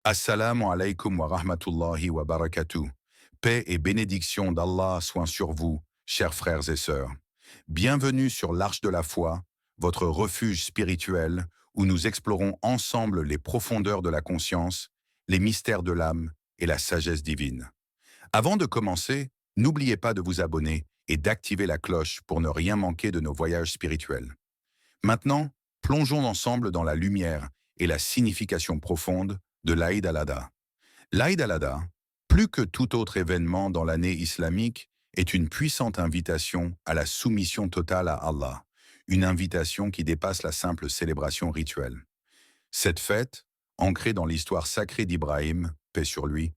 Assalamu alaikum wa rahmatullahi wa barakatuh. Paix et bénédiction d'Allah soient sur vous, chers frères et sœurs. Bienvenue sur l'Arche de la foi, votre refuge spirituel, où nous explorons ensemble les profondeurs de la conscience, les mystères de l'âme et la sagesse divine. Avant de commencer, n'oubliez pas de vous abonner et d'activer la cloche pour ne rien manquer de nos voyages spirituels. Maintenant, plongeons ensemble dans la lumière et la signification profonde de l'Aïd al-Adha. L'Aïd al-Adha, plus que tout autre événement dans l'année islamique, est une puissante invitation à la soumission totale à Allah, une invitation qui dépasse la simple célébration rituelle. Cette fête, ancrée dans l'histoire sacrée d'Ibrahim, paix sur lui,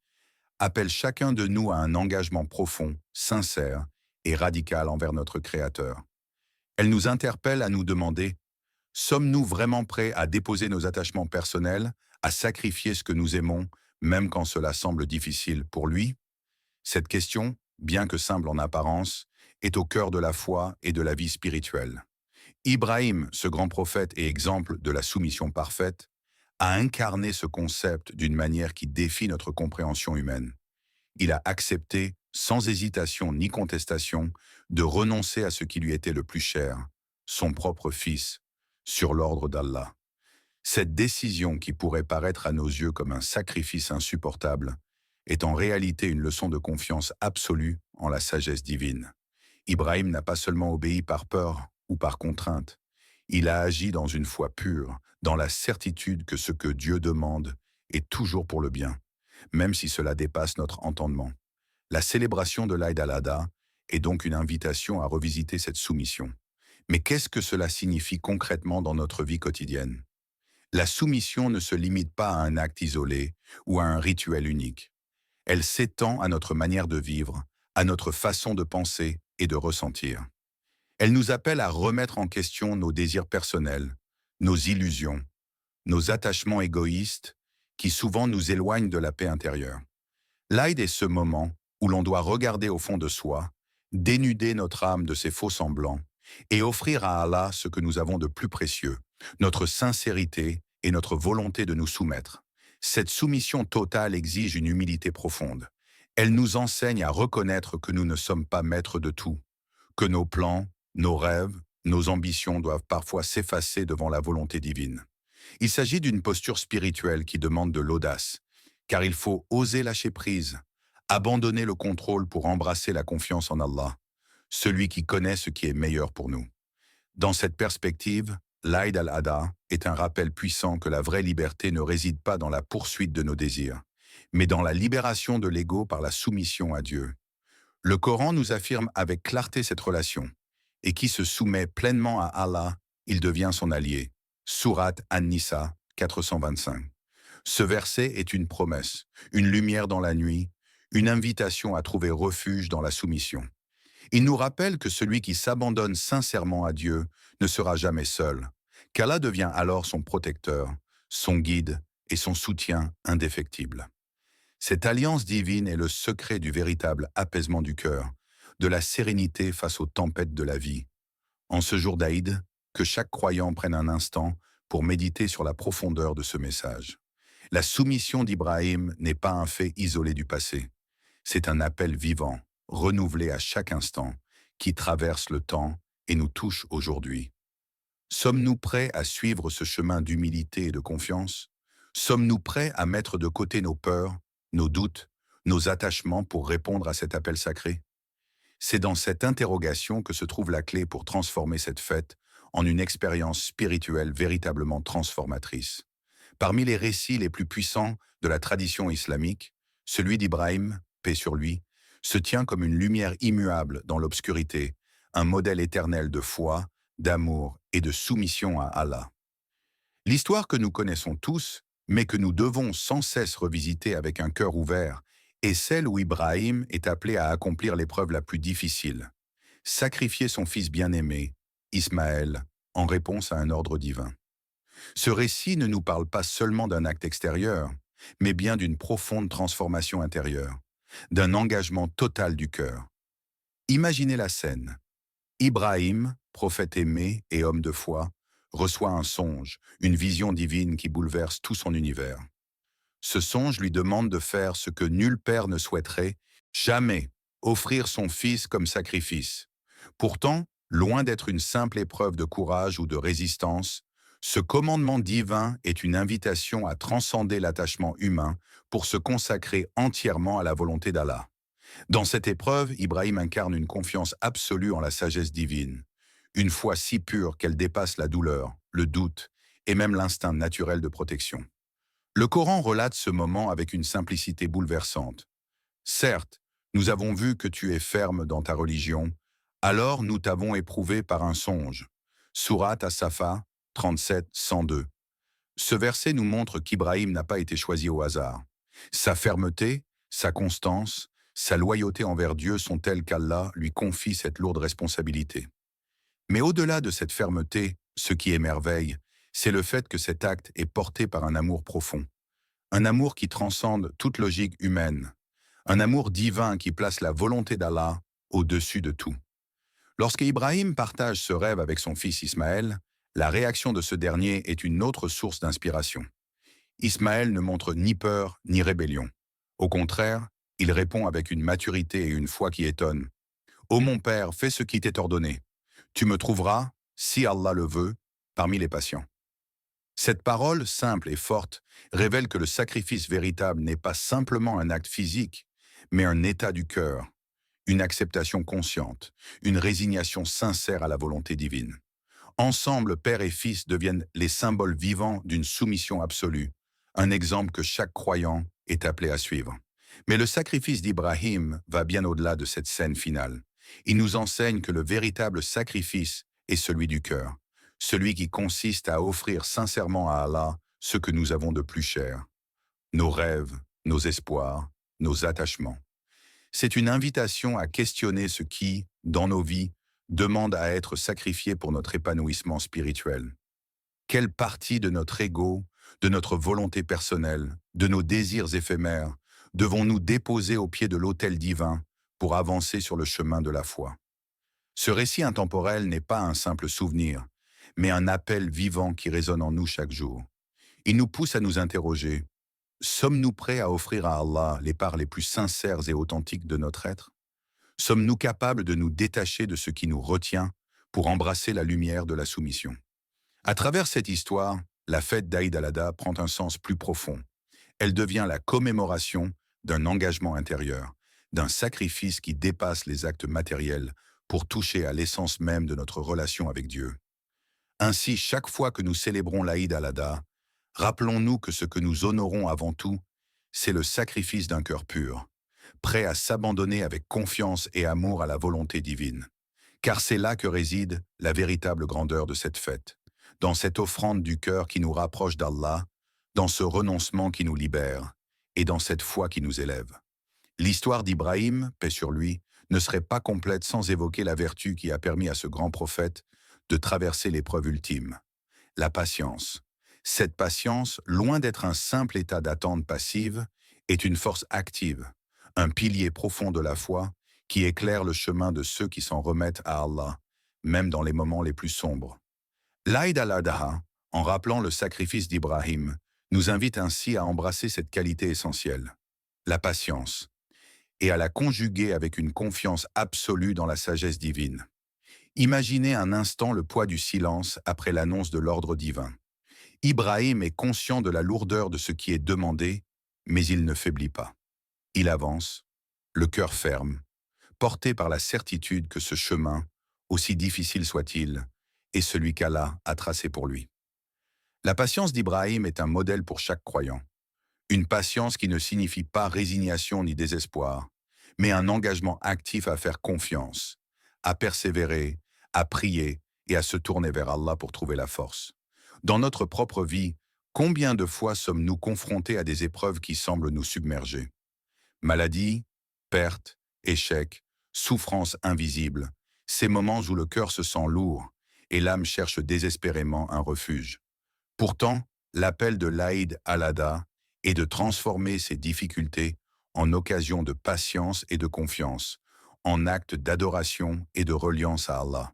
appelle chacun de nous à un engagement profond, sincère et radical envers notre Créateur. Elle nous interpelle à nous demander: sommes-nous vraiment prêts à déposer nos attachements personnels, à sacrifier ce que nous aimons, même quand cela semble difficile pour lui? Cette question, bien que simple en apparence, est au cœur de la foi et de la vie spirituelle. Ibrahim, ce grand prophète et exemple de la soumission parfaite, a incarné ce concept d'une manière qui défie notre compréhension humaine. Il a accepté, sans hésitation ni contestation, de renoncer à ce qui lui était le plus cher, son propre fils, sur l'ordre d'Allah. Cette décision, qui pourrait paraître à nos yeux comme un sacrifice insupportable, est en réalité une leçon de confiance absolue en la sagesse divine. Ibrahim n'a pas seulement obéi par peur ou par contrainte, il a agi dans une foi pure, dans la certitude que ce que Dieu demande est toujours pour le bien, même si cela dépasse notre entendement. La célébration de l'Aïd al-Adha est donc une invitation à revisiter cette soumission. Mais qu'est-ce que cela signifie concrètement dans notre vie quotidienne? La soumission ne se limite pas à un acte isolé ou à un rituel unique. Elle s'étend à notre manière de vivre, à notre façon de penser et de ressentir. Elle nous appelle à remettre en question nos désirs personnels, nos illusions, nos attachements égoïstes qui souvent nous éloignent de la paix intérieure. L'Aïd est ce moment où l'on doit regarder au fond de soi, dénuder notre âme de ses faux semblants et offrir à Allah ce que nous avons de plus précieux, notre sincérité et notre volonté de nous soumettre. Cette soumission totale exige une humilité profonde. Elle nous enseigne à reconnaître que nous ne sommes pas maîtres de tout, que nos plans, nos rêves, nos ambitions doivent parfois s'effacer devant la volonté divine. Il s'agit d'une posture spirituelle qui demande de l'audace, car il faut oser lâcher prise, abandonner le contrôle pour embrasser la confiance en Allah, celui qui connaît ce qui est meilleur pour nous. Dans cette perspective, l'Aïd al-Adha est un rappel puissant que la vraie liberté ne réside pas dans la poursuite de nos désirs, mais dans la libération de l'ego par la soumission à Dieu. Le Coran nous affirme avec clarté cette relation, et qui se soumet pleinement à Allah, il devient son allié. Sourate An-Nisa 425. Ce verset est une promesse, une lumière dans la nuit, une invitation à trouver refuge dans la soumission. Il nous rappelle que celui qui s'abandonne sincèrement à Dieu ne sera jamais seul, qu'Allah devient alors son protecteur, son guide et son soutien indéfectible. Cette alliance divine est le secret du véritable apaisement du cœur, de la sérénité face aux tempêtes de la vie. En ce jour d'Aïd, que chaque croyant prenne un instant pour méditer sur la profondeur de ce message. La soumission d'Ibrahim n'est pas un fait isolé du passé. C'est un appel vivant, renouvelé à chaque instant, qui traverse le temps et nous touche aujourd'hui. Sommes-nous prêts à suivre ce chemin d'humilité et de confiance? Sommes-nous prêts à mettre de côté nos peurs, nos doutes, nos attachements pour répondre à cet appel sacré? C'est dans cette interrogation que se trouve la clé pour transformer cette fête en une expérience spirituelle véritablement transformatrice. Parmi les récits les plus puissants de la tradition islamique, celui d'Ibrahim, paix sur lui, se tient comme une lumière immuable dans l'obscurité, un modèle éternel de foi, d'amour et de soumission à Allah. L'histoire que nous connaissons tous, mais que nous devons sans cesse revisiter avec un cœur ouvert, est celle où Ibrahim est appelé à accomplir l'épreuve la plus difficile, sacrifier son fils bien-aimé, Ismaël, en réponse à un ordre divin. Ce récit ne nous parle pas seulement d'un acte extérieur, mais bien d'une profonde transformation intérieure, d'un engagement total du cœur. Imaginez la scène. Ibrahim, prophète aimé et homme de foi, reçoit un songe, une vision divine qui bouleverse tout son univers. Ce songe lui demande de faire ce que nul père ne souhaiterait, jamais offrir son fils comme sacrifice. Pourtant, loin d'être une simple épreuve de courage ou de résistance, ce commandement divin est une invitation à transcender l'attachement humain pour se consacrer entièrement à la volonté d'Allah. Dans cette épreuve, Ibrahim incarne une confiance absolue en la sagesse divine, une foi si pure qu'elle dépasse la douleur, le doute et même l'instinct naturel de protection. Le Coran relate ce moment avec une simplicité bouleversante. Certes, nous avons vu que tu es ferme dans ta religion, alors nous t'avons éprouvé par un songe. Sourate As-Safa 37-102. Ce verset nous montre qu'Ibrahim n'a pas été choisi au hasard. Sa fermeté, sa constance, sa loyauté envers Dieu sont telles qu'Allah lui confie cette lourde responsabilité. Mais au-delà de cette fermeté, ce qui émerveille, c'est le fait que cet acte est porté par un amour profond. Un amour qui transcende toute logique humaine. Un amour divin qui place la volonté d'Allah au-dessus de tout. Lorsque Ibrahim partage ce rêve avec son fils Ismaël, la réaction de ce dernier est une autre source d'inspiration. Ismaël ne montre ni peur ni rébellion. Au contraire, il répond avec une maturité et une foi qui étonnent. « Ô mon père, fais ce qui t'est ordonné. Tu me trouveras, si Allah le veut, parmi les patients. » Cette parole, simple et forte, révèle que le sacrifice véritable n'est pas simplement un acte physique, mais un état du cœur, une acceptation consciente, une résignation sincère à la volonté divine. Ensemble, père et fils deviennent les symboles vivants d'une soumission absolue, un exemple que chaque croyant est appelé à suivre. Mais le sacrifice d'Ibrahim va bien au-delà de cette scène finale. Il nous enseigne que le véritable sacrifice est celui du cœur, celui qui consiste à offrir sincèrement à Allah ce que nous avons de plus cher, nos rêves, nos espoirs, nos attachements. C'est une invitation à questionner ce qui, dans nos vies, demande à être sacrifié pour notre épanouissement spirituel. Quelle partie de notre ego, de notre volonté personnelle, de nos désirs éphémères, devons-nous déposer au pied de l'autel divin pour avancer sur le chemin de la foi? Ce récit intemporel n'est pas un simple souvenir, mais un appel vivant qui résonne en nous chaque jour. Il nous pousse à nous interroger. Sommes-nous prêts à offrir à Allah les parts les plus sincères et authentiques de notre être? Sommes-nous capables de nous détacher de ce qui nous retient pour embrasser la lumière de la soumission? À travers cette histoire, la fête d'Aïd al-Adha prend un sens plus profond. Elle devient la commémoration d'un engagement intérieur, d'un sacrifice qui dépasse les actes matériels pour toucher à l'essence même de notre relation avec Dieu. Ainsi, chaque fois que nous célébrons l'Aïd al-Adha, rappelons-nous que ce que nous honorons avant tout, c'est le sacrifice d'un cœur pur, prêt à s'abandonner avec confiance et amour à la volonté divine. Car c'est là que réside la véritable grandeur de cette fête, dans cette offrande du cœur qui nous rapproche d'Allah, dans ce renoncement qui nous libère, et dans cette foi qui nous élève. L'histoire d'Ibrahim, paix sur lui, ne serait pas complète sans évoquer la vertu qui a permis à ce grand prophète de traverser l'épreuve ultime, la patience. Cette patience, loin d'être un simple état d'attente passive, est une force active, un pilier profond de la foi qui éclaire le chemin de ceux qui s'en remettent à Allah, même dans les moments les plus sombres. L'Aïd al-Adha, en rappelant le sacrifice d'Ibrahim, nous invite ainsi à embrasser cette qualité essentielle, la patience, et à la conjuguer avec une confiance absolue dans la sagesse divine. Imaginez un instant le poids du silence après l'annonce de l'ordre divin. Ibrahim est conscient de la lourdeur de ce qui est demandé, mais il ne faiblit pas. Il avance, le cœur ferme, porté par la certitude que ce chemin, aussi difficile soit-il, est celui qu'Allah a tracé pour lui. La patience d'Ibrahim est un modèle pour chaque croyant. Une patience qui ne signifie pas résignation ni désespoir, mais un engagement actif à faire confiance, à persévérer, à prier et à se tourner vers Allah pour trouver la force. Dans notre propre vie, combien de fois sommes-nous confrontés à des épreuves qui semblent nous submerger? Maladie, perte, échec, souffrance invisible, ces moments où le cœur se sent lourd et l'âme cherche désespérément un refuge. Pourtant, l'appel de l'Aïd al-Adha est de transformer ces difficultés en occasion de patience et de confiance, en acte d'adoration et de reliance à Allah.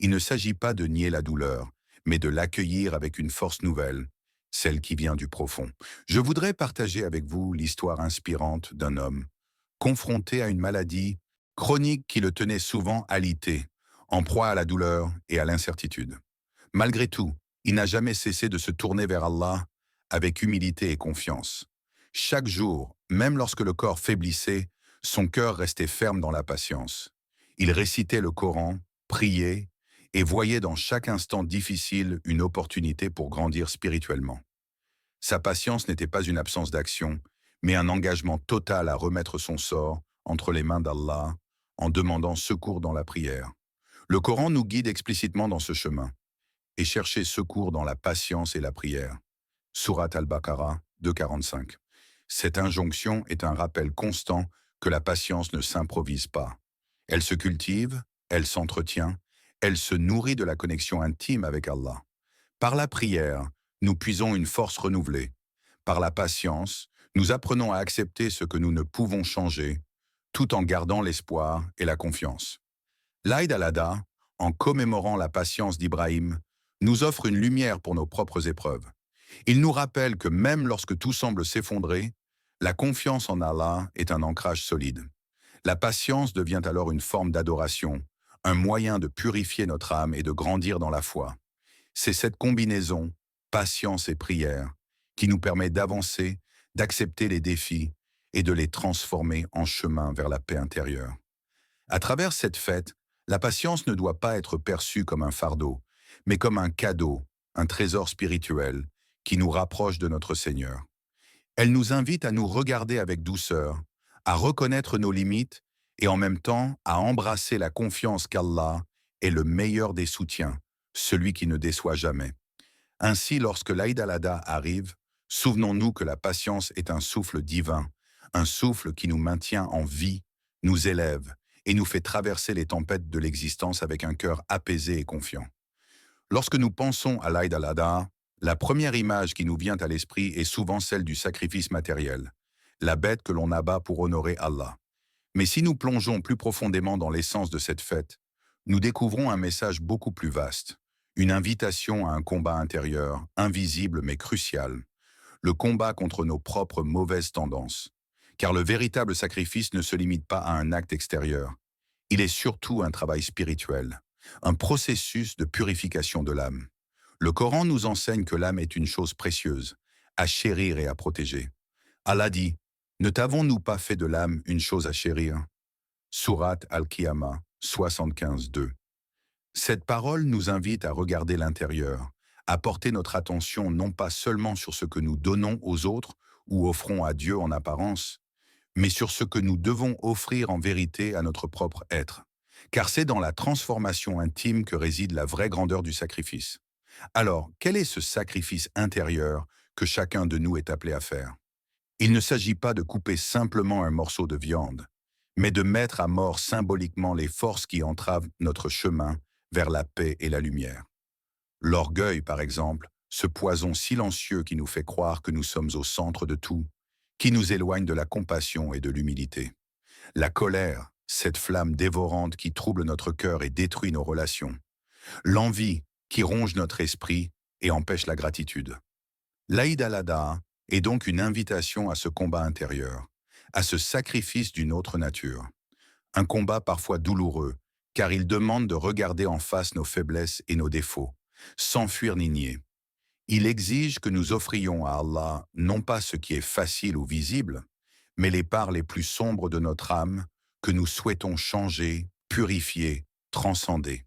Il ne s'agit pas de nier la douleur, mais de l'accueillir avec une force nouvelle, celle qui vient du profond. Je voudrais partager avec vous l'histoire inspirante d'un homme confronté à une maladie chronique qui le tenait souvent alité, en proie à la douleur et à l'incertitude. Malgré tout, il n'a jamais cessé de se tourner vers Allah avec humilité et confiance. Chaque jour, même lorsque le corps faiblissait, son cœur restait ferme dans la patience. Il récitait le Coran, priait et voyait dans chaque instant difficile une opportunité pour grandir spirituellement. Sa patience n'était pas une absence d'action, mais un engagement total à remettre son sort entre les mains d'Allah en demandant secours dans la prière. Le Coran nous guide explicitement dans ce chemin et chercher secours dans la patience et la prière. Surat al-Baqarah 2,45. Cette injonction est un rappel constant que la patience ne s'improvise pas. Elle se cultive, elle s'entretient, elle se nourrit de la connexion intime avec Allah. Par la prière, nous puisons une force renouvelée. Par la patience, nous apprenons à accepter ce que nous ne pouvons changer, tout en gardant l'espoir et la confiance. L'Aïd al-Adha, en commémorant la patience d'Ibrahim, nous offre une lumière pour nos propres épreuves. Il nous rappelle que même lorsque tout semble s'effondrer, la confiance en Allah est un ancrage solide. La patience devient alors une forme d'adoration, un moyen de purifier notre âme et de grandir dans la foi. C'est cette combinaison, patience et prière, qui nous permet d'avancer, d'accepter les défis et de les transformer en chemin vers la paix intérieure. À travers cette fête, la patience ne doit pas être perçue comme un fardeau, mais comme un cadeau, un trésor spirituel qui nous rapproche de notre Seigneur. Elle nous invite à nous regarder avec douceur, à reconnaître nos limites et en même temps à embrasser la confiance qu'Allah est le meilleur des soutiens, celui qui ne déçoit jamais. Ainsi, lorsque l'Aïd al-Adha arrive, souvenons-nous que la patience est un souffle divin, un souffle qui nous maintient en vie, nous élève et nous fait traverser les tempêtes de l'existence avec un cœur apaisé et confiant. Lorsque nous pensons à l'Aïd al-Adha, la première image qui nous vient à l'esprit est souvent celle du sacrifice matériel, la bête que l'on abat pour honorer Allah. Mais si nous plongeons plus profondément dans l'essence de cette fête, nous découvrons un message beaucoup plus vaste, une invitation à un combat intérieur, invisible mais crucial, le combat contre nos propres mauvaises tendances. Car le véritable sacrifice ne se limite pas à un acte extérieur, il est surtout un travail spirituel, un processus de purification de l'âme. Le Coran nous enseigne que l'âme est une chose précieuse, à chérir et à protéger. Allah dit, « Ne t'avons-nous pas fait de l'âme une chose à chérir ?» Surat Al-Qiyamah 75:2. Cette parole nous invite à regarder l'intérieur, à porter notre attention non pas seulement sur ce que nous donnons aux autres ou offrons à Dieu en apparence, mais sur ce que nous devons offrir en vérité à notre propre être. Car c'est dans la transformation intime que réside la vraie grandeur du sacrifice. Alors, quel est ce sacrifice intérieur que chacun de nous est appelé à faire? Il ne s'agit pas de couper simplement un morceau de viande, mais de mettre à mort symboliquement les forces qui entravent notre chemin vers la paix et la lumière. L'orgueil, par exemple, ce poison silencieux qui nous fait croire que nous sommes au centre de tout, qui nous éloigne de la compassion et de l'humilité. La colère, cette flamme dévorante qui trouble notre cœur et détruit nos relations. L'envie, qui ronge notre esprit et empêche la gratitude. L'Aïd al-Adha est donc une invitation à ce combat intérieur, à ce sacrifice d'une autre nature. Un combat parfois douloureux, car il demande de regarder en face nos faiblesses et nos défauts, sans fuir ni nier. Il exige que nous offrions à Allah non pas ce qui est facile ou visible, mais les parts les plus sombres de notre âme que nous souhaitons changer, purifier, transcender.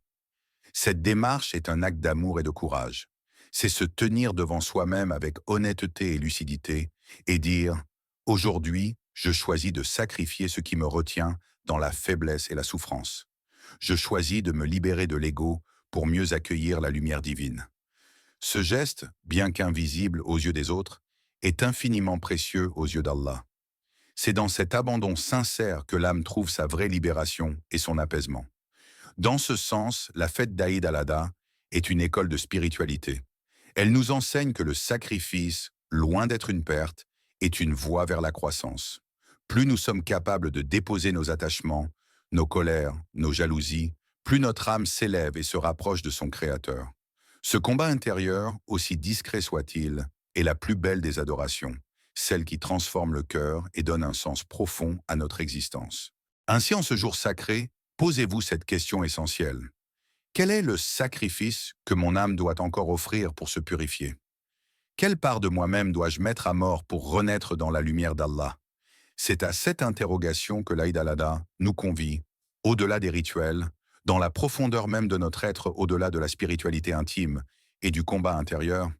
Cette démarche est un acte d'amour et de courage. C'est se tenir devant soi-même avec honnêteté et lucidité et dire « Aujourd'hui, je choisis de sacrifier ce qui me retient dans la faiblesse et la souffrance. Je choisis de me libérer de l'ego pour mieux accueillir la lumière divine. » Ce geste, bien qu'invisible aux yeux des autres, est infiniment précieux aux yeux d'Allah. C'est dans cet abandon sincère que l'âme trouve sa vraie libération et son apaisement. Dans ce sens, la fête d'Aïd al-Adha est une école de spiritualité. Elle nous enseigne que le sacrifice, loin d'être une perte, est une voie vers la croissance. Plus nous sommes capables de déposer nos attachements, nos colères, nos jalousies, plus notre âme s'élève et se rapproche de son Créateur. Ce combat intérieur, aussi discret soit-il, est la plus belle des adorations, celle qui transforme le cœur et donne un sens profond à notre existence. Ainsi, en ce jour sacré, posez-vous cette question essentielle. Quel est le sacrifice que mon âme doit encore offrir pour se purifier? Quelle part de moi-même dois-je mettre à mort pour renaître dans la lumière d'Allah? C'est à cette interrogation que l'Aïd al-Adha nous convie, au-delà des rituels, dans la profondeur même de notre être, au-delà de la spiritualité intime et du combat intérieur.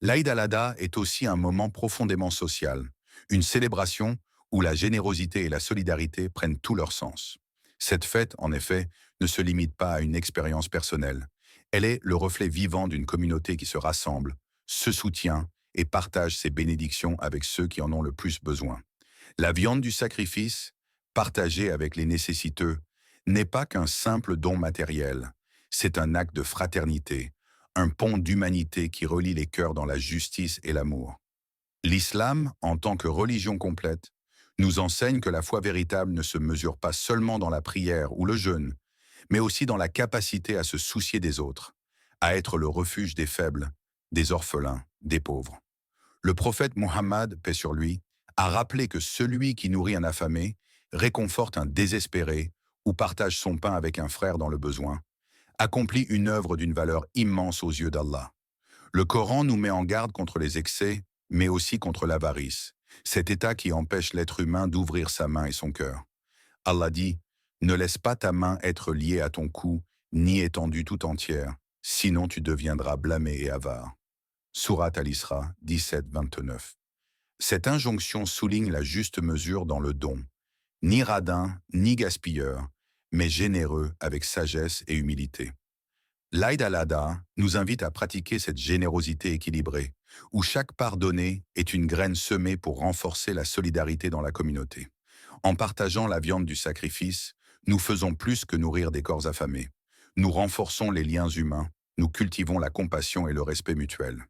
L'Aïd al-Adha est aussi un moment profondément social, une célébration où la générosité et la solidarité prennent tout leur sens. Cette fête, en effet, ne se limite pas à une expérience personnelle. Elle est le reflet vivant d'une communauté qui se rassemble, se soutient et partage ses bénédictions avec ceux qui en ont le plus besoin. La viande du sacrifice, partagée avec les nécessiteux, n'est pas qu'un simple don matériel, c'est un acte de fraternité, un pont d'humanité qui relie les cœurs dans la justice et l'amour. L'islam, en tant que religion complète, nous enseigne que la foi véritable ne se mesure pas seulement dans la prière ou le jeûne, mais aussi dans la capacité à se soucier des autres, à être le refuge des faibles, des orphelins, des pauvres. Le prophète Mohammed, paix sur lui, a rappelé que celui qui nourrit un affamé réconforte un désespéré ou partage son pain avec un frère dans le besoin, accomplit une œuvre d'une valeur immense aux yeux d'Allah. Le Coran nous met en garde contre les excès, mais aussi contre l'avarice, cet état qui empêche l'être humain d'ouvrir sa main et son cœur. Allah dit « Ne laisse pas ta main être liée à ton cou, ni étendue tout entière, sinon tu deviendras blâmé et avare. » Sourate Al-Isra 17-29. Cette injonction souligne la juste mesure dans le don, ni radin, ni gaspilleur, mais généreux avec sagesse et humilité. L'Aïd al-Adha nous invite à pratiquer cette générosité équilibrée, où chaque part donnée est une graine semée pour renforcer la solidarité dans la communauté. En partageant la viande du sacrifice, nous faisons plus que nourrir des corps affamés. Nous renforçons les liens humains, nous cultivons la compassion et le respect mutuel.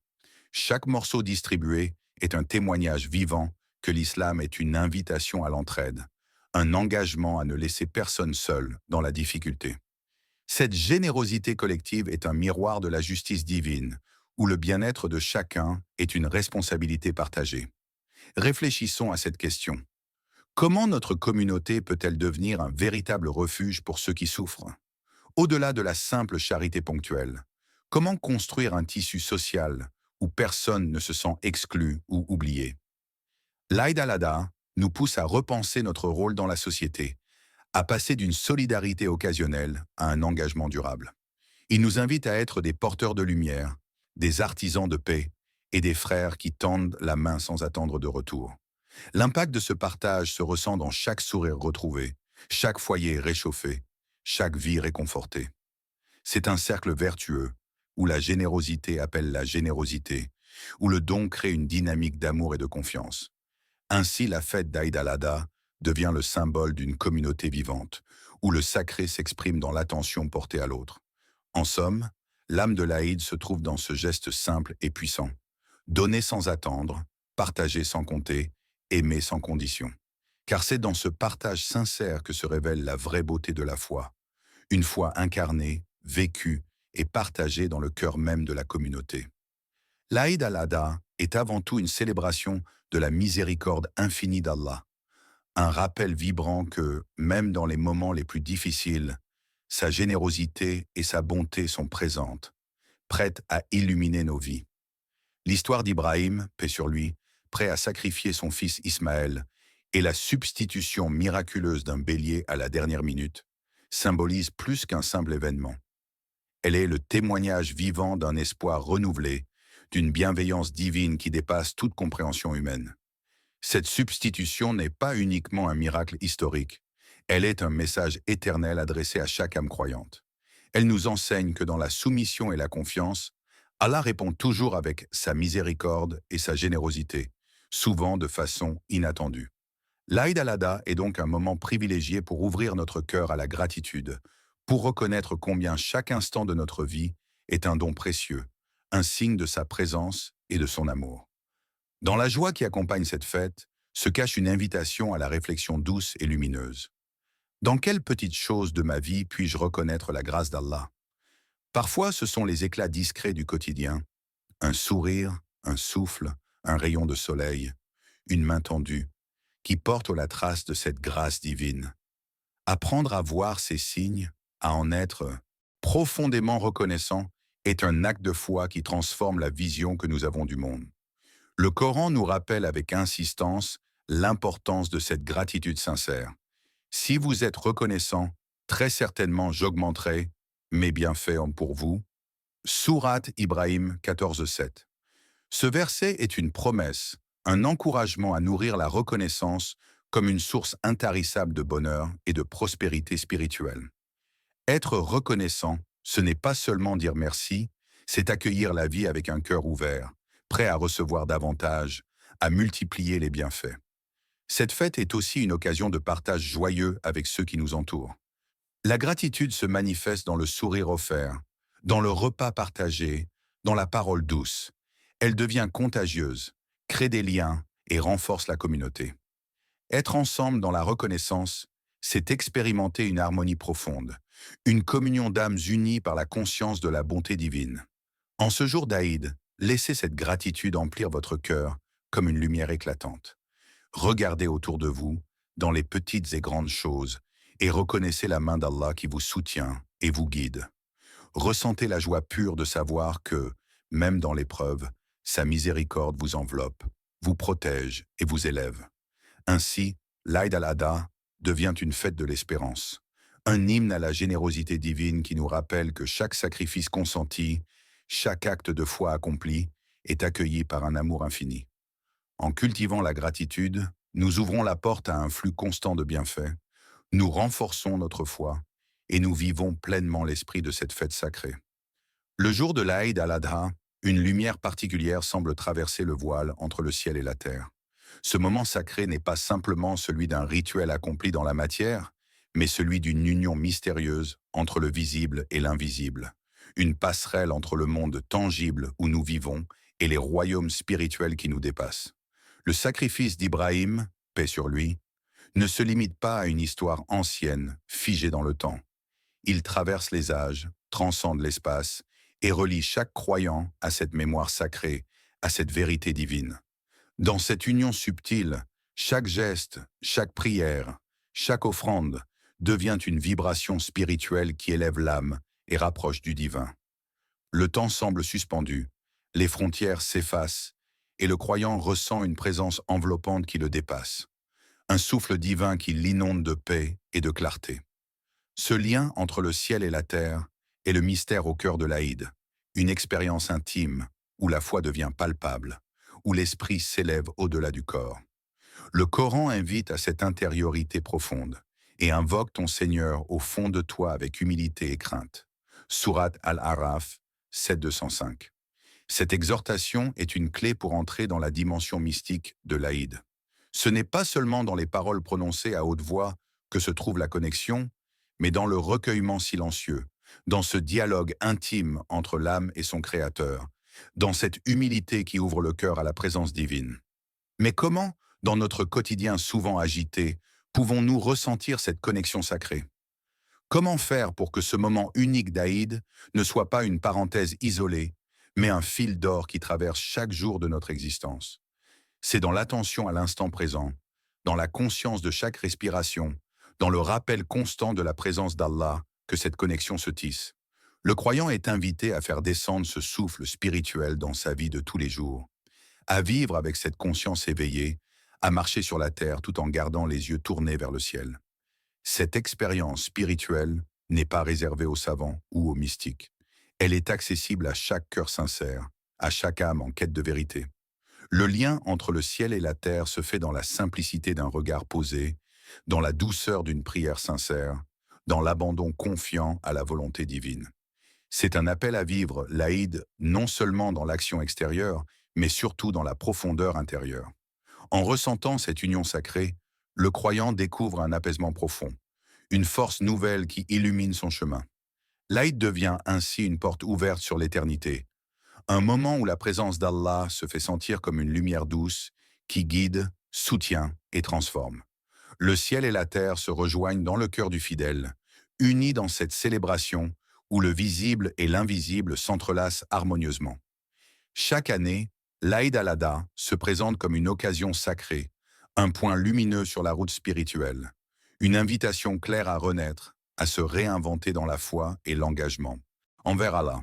Chaque morceau distribué est un témoignage vivant que l'islam est une invitation à l'entraide, un engagement à ne laisser personne seul dans la difficulté. Cette générosité collective est un miroir de la justice divine, où le bien-être de chacun est une responsabilité partagée. Réfléchissons à cette question. Comment notre communauté peut-elle devenir un véritable refuge pour ceux qui souffrent? Au-delà de la simple charité ponctuelle, comment construire un tissu social où personne ne se sent exclu ou oublié? L'Aïd al-Adha nous pousse à repenser notre rôle dans la société, à passer d'une solidarité occasionnelle à un engagement durable. Il nous invite à être des porteurs de lumière, des artisans de paix et des frères qui tendent la main sans attendre de retour. L'impact de ce partage se ressent dans chaque sourire retrouvé, chaque foyer réchauffé, chaque vie réconfortée. C'est un cercle vertueux où la générosité appelle la générosité, où le don crée une dynamique d'amour et de confiance. Ainsi, la fête d'Aïd al-Adha devient le symbole d'une communauté vivante, où le sacré s'exprime dans l'attention portée à l'autre. En somme, l'âme de l'Aïd se trouve dans ce geste simple et puissant. Donner sans attendre, partager sans compter, aimer sans condition. Car c'est dans ce partage sincère que se révèle la vraie beauté de la foi. Une foi incarnée, vécue et partagée dans le cœur même de la communauté. L'Aïd al-Adha est avant tout une célébration de la miséricorde infinie d'Allah. Un rappel vibrant que, même dans les moments les plus difficiles, sa générosité et sa bonté sont présentes, prêtes à illuminer nos vies. L'histoire d'Ibrahim, paix sur lui, prêt à sacrifier son fils Ismaël, et la substitution miraculeuse d'un bélier à la dernière minute, symbolise plus qu'un simple événement. Elle est le témoignage vivant d'un espoir renouvelé, d'une bienveillance divine qui dépasse toute compréhension humaine. Cette substitution n'est pas uniquement un miracle historique, elle est un message éternel adressé à chaque âme croyante. Elle nous enseigne que dans la soumission et la confiance, Allah répond toujours avec sa miséricorde et sa générosité, souvent de façon inattendue. L'Aïd al-Adha est donc un moment privilégié pour ouvrir notre cœur à la gratitude, pour reconnaître combien chaque instant de notre vie est un don précieux, un signe de sa présence et de son amour. Dans la joie qui accompagne cette fête, se cache une invitation à la réflexion douce et lumineuse. Dans quelles petites choses de ma vie puis-je reconnaître la grâce d'Allah? Parfois, ce sont les éclats discrets du quotidien, un sourire, un souffle, un rayon de soleil, une main tendue, qui porte la trace de cette grâce divine. Apprendre à voir ces signes, à en être profondément reconnaissant, est un acte de foi qui transforme la vision que nous avons du monde. Le Coran nous rappelle avec insistance l'importance de cette gratitude sincère. Si vous êtes reconnaissant, très certainement j'augmenterai mes bienfaits pour vous. Sourate Ibrahim 14:7. Ce verset est une promesse, un encouragement à nourrir la reconnaissance comme une source intarissable de bonheur et de prospérité spirituelle. Être reconnaissant, ce n'est pas seulement dire merci, c'est accueillir la vie avec un cœur ouvert, prêt à recevoir davantage, à multiplier les bienfaits. Cette fête est aussi une occasion de partage joyeux avec ceux qui nous entourent. La gratitude se manifeste dans le sourire offert, dans le repas partagé, dans la parole douce. Elle devient contagieuse, crée des liens et renforce la communauté. Être ensemble dans la reconnaissance, c'est expérimenter une harmonie profonde, une communion d'âmes unies par la conscience de la bonté divine. En ce jour d'Aïd, laissez cette gratitude emplir votre cœur comme une lumière éclatante. Regardez autour de vous, dans les petites et grandes choses, et reconnaissez la main d'Allah qui vous soutient et vous guide. Ressentez la joie pure de savoir que, même dans l'épreuve, sa miséricorde vous enveloppe, vous protège et vous élève. Ainsi, l'Aïd al-Adha devient une fête de l'espérance, un hymne à la générosité divine qui nous rappelle que chaque sacrifice consenti, chaque acte de foi accompli, est accueilli par un amour infini. En cultivant la gratitude, nous ouvrons la porte à un flux constant de bienfaits, nous renforçons notre foi et nous vivons pleinement l'esprit de cette fête sacrée. Le jour de l'Aïd al-Adha, une lumière particulière semble traverser le voile entre le ciel et la terre. Ce moment sacré n'est pas simplement celui d'un rituel accompli dans la matière, mais celui d'une union mystérieuse entre le visible et l'invisible, une passerelle entre le monde tangible où nous vivons et les royaumes spirituels qui nous dépassent. Le sacrifice d'Ibrahim, paix sur lui, ne se limite pas à une histoire ancienne, figée dans le temps. Il traverse les âges, transcende l'espace et relie chaque croyant à cette mémoire sacrée, à cette vérité divine. Dans cette union subtile, chaque geste, chaque prière, chaque offrande devient une vibration spirituelle qui élève l'âme et rapproche du divin. Le temps semble suspendu, les frontières s'effacent et le croyant ressent une présence enveloppante qui le dépasse, un souffle divin qui l'inonde de paix et de clarté. Ce lien entre le ciel et la terre est le mystère au cœur de l'Aïd, une expérience intime où la foi devient palpable, où l'esprit s'élève au-delà du corps. Le Coran invite à cette intériorité profonde et invoque ton Seigneur au fond de toi avec humilité et crainte. Sourate Al-Araf 7:205. Cette exhortation est une clé pour entrer dans la dimension mystique de l'Aïd. Ce n'est pas seulement dans les paroles prononcées à haute voix que se trouve la connexion, mais dans le recueillement silencieux, dans ce dialogue intime entre l'âme et son Créateur, dans cette humilité qui ouvre le cœur à la présence divine. Mais comment, dans notre quotidien souvent agité, pouvons-nous ressentir cette connexion sacrée? Comment faire pour que ce moment unique d'Aïd ne soit pas une parenthèse isolée, mais un fil d'or qui traverse chaque jour de notre existence? C'est dans l'attention à l'instant présent, dans la conscience de chaque respiration, dans le rappel constant de la présence d'Allah que cette connexion se tisse. Le croyant est invité à faire descendre ce souffle spirituel dans sa vie de tous les jours, à vivre avec cette conscience éveillée, à marcher sur la terre tout en gardant les yeux tournés vers le ciel. Cette expérience spirituelle n'est pas réservée aux savants ou aux mystiques. Elle est accessible à chaque cœur sincère, à chaque âme en quête de vérité. Le lien entre le ciel et la terre se fait dans la simplicité d'un regard posé, dans la douceur d'une prière sincère, dans l'abandon confiant à la volonté divine. C'est un appel à vivre l'Aïd non seulement dans l'action extérieure, mais surtout dans la profondeur intérieure. En ressentant cette union sacrée, le croyant découvre un apaisement profond, une force nouvelle qui illumine son chemin. L'Aïd devient ainsi une porte ouverte sur l'éternité, un moment où la présence d'Allah se fait sentir comme une lumière douce qui guide, soutient et transforme. Le ciel et la terre se rejoignent dans le cœur du fidèle, unis dans cette célébration où le visible et l'invisible s'entrelacent harmonieusement. Chaque année, l'Aïd al-Adha se présente comme une occasion sacrée, un point lumineux sur la route spirituelle, une invitation claire à renaître, à se réinventer dans la foi et l'engagement envers Allah.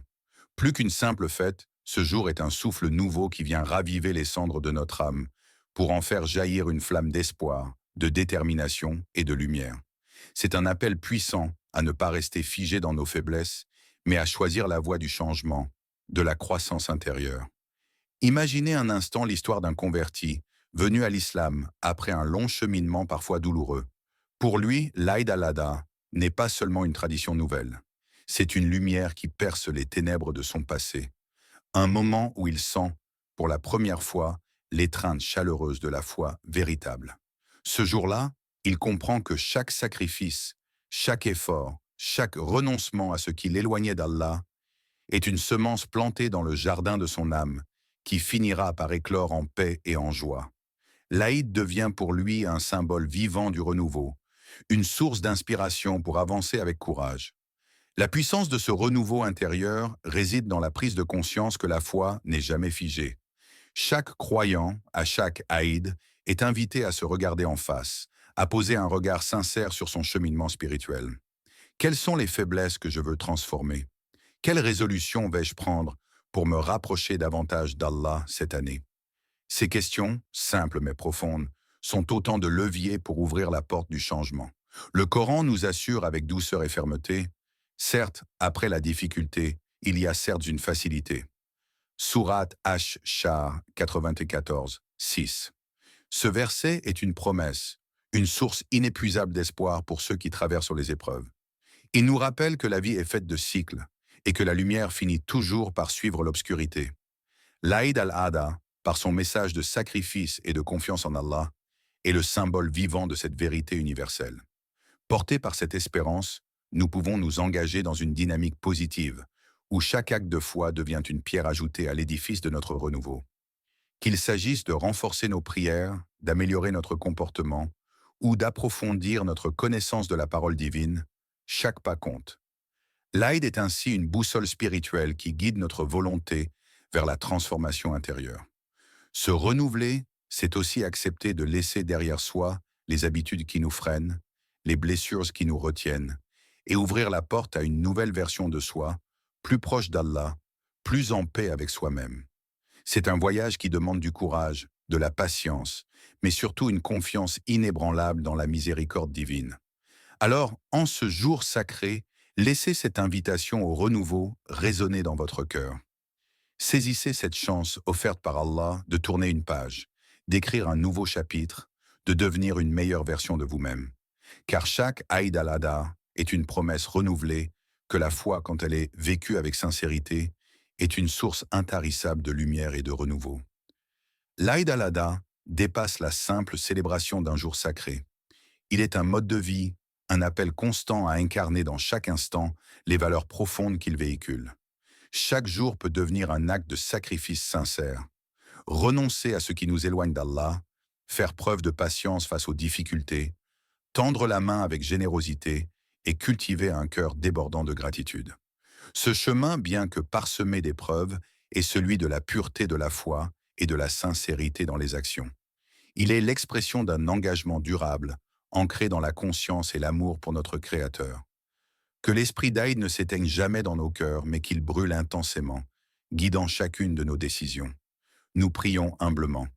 Plus qu'une simple fête, ce jour est un souffle nouveau qui vient raviver les cendres de notre âme pour en faire jaillir une flamme d'espoir, de détermination et de lumière. C'est un appel puissant à ne pas rester figé dans nos faiblesses, mais à choisir la voie du changement, de la croissance intérieure. Imaginez un instant l'histoire d'un converti, venu à l'islam après un long cheminement parfois douloureux. Pour lui, l'Aïd al-Adha n'est pas seulement une tradition nouvelle. C'est une lumière qui perce les ténèbres de son passé. Un moment où il sent, pour la première fois, l'étreinte chaleureuse de la foi véritable. Ce jour-là, il comprend que chaque sacrifice, chaque effort, chaque renoncement à ce qui l'éloignait d'Allah est une semence plantée dans le jardin de son âme, qui finira par éclore en paix et en joie. L'Aïd devient pour lui un symbole vivant du renouveau, une source d'inspiration pour avancer avec courage. La puissance de ce renouveau intérieur réside dans la prise de conscience que la foi n'est jamais figée. Chaque croyant, à chaque Aïd, est invité à se regarder en face, à poser un regard sincère sur son cheminement spirituel. Quelles sont les faiblesses que je veux transformer? Quelle résolution vais-je prendre pour me rapprocher davantage d'Allah cette année? Ces questions, simples mais profondes, sont autant de leviers pour ouvrir la porte du changement. Le Coran nous assure avec douceur et fermeté, certes, après la difficulté, il y a certes une facilité. Sourate Ash-Shar 94, 6. Ce verset est une promesse, une source inépuisable d'espoir pour ceux qui traversent les épreuves. Il nous rappelle que la vie est faite de cycles et que la lumière finit toujours par suivre l'obscurité. L'Aïd al-Adha, par son message de sacrifice et de confiance en Allah, est le symbole vivant de cette vérité universelle. Portés par cette espérance, nous pouvons nous engager dans une dynamique positive, où chaque acte de foi devient une pierre ajoutée à l'édifice de notre renouveau. Qu'il s'agisse de renforcer nos prières, d'améliorer notre comportement, ou d'approfondir notre connaissance de la parole divine, chaque pas compte. L'Aïd est ainsi une boussole spirituelle qui guide notre volonté vers la transformation intérieure. Se renouveler, c'est aussi accepter de laisser derrière soi les habitudes qui nous freinent, les blessures qui nous retiennent, et ouvrir la porte à une nouvelle version de soi, plus proche d'Allah, plus en paix avec soi-même. C'est un voyage qui demande du courage, de la patience, mais surtout une confiance inébranlable dans la miséricorde divine. Alors, en ce jour sacré, laissez cette invitation au renouveau résonner dans votre cœur. Saisissez cette chance offerte par Allah de tourner une page, d'écrire un nouveau chapitre, de devenir une meilleure version de vous-même. Car chaque Aïd al-Adha est une promesse renouvelée que la foi, quand elle est vécue avec sincérité, est une source intarissable de lumière et de renouveau. L'Aïd al-Adha dépasse la simple célébration d'un jour sacré. Il est un mode de vie, un appel constant à incarner dans chaque instant les valeurs profondes qu'il véhicule. Chaque jour peut devenir un acte de sacrifice sincère. Renoncer à ce qui nous éloigne d'Allah, faire preuve de patience face aux difficultés, tendre la main avec générosité et cultiver un cœur débordant de gratitude. Ce chemin, bien que parsemé d'épreuves, est celui de la pureté de la foi et de la sincérité dans les actions. Il est l'expression d'un engagement durable, ancré dans la conscience et l'amour pour notre Créateur. Que l'esprit d'Aïd ne s'éteigne jamais dans nos cœurs, mais qu'il brûle intensément, guidant chacune de nos décisions. Nous prions humblement.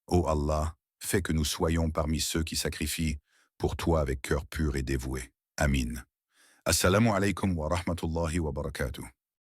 Ô Allah, fais que nous soyons parmi ceux qui sacrifient pour toi avec cœur pur et dévoué. Amin. Assalamu alaikum wa rahmatullahi wa barakatuh.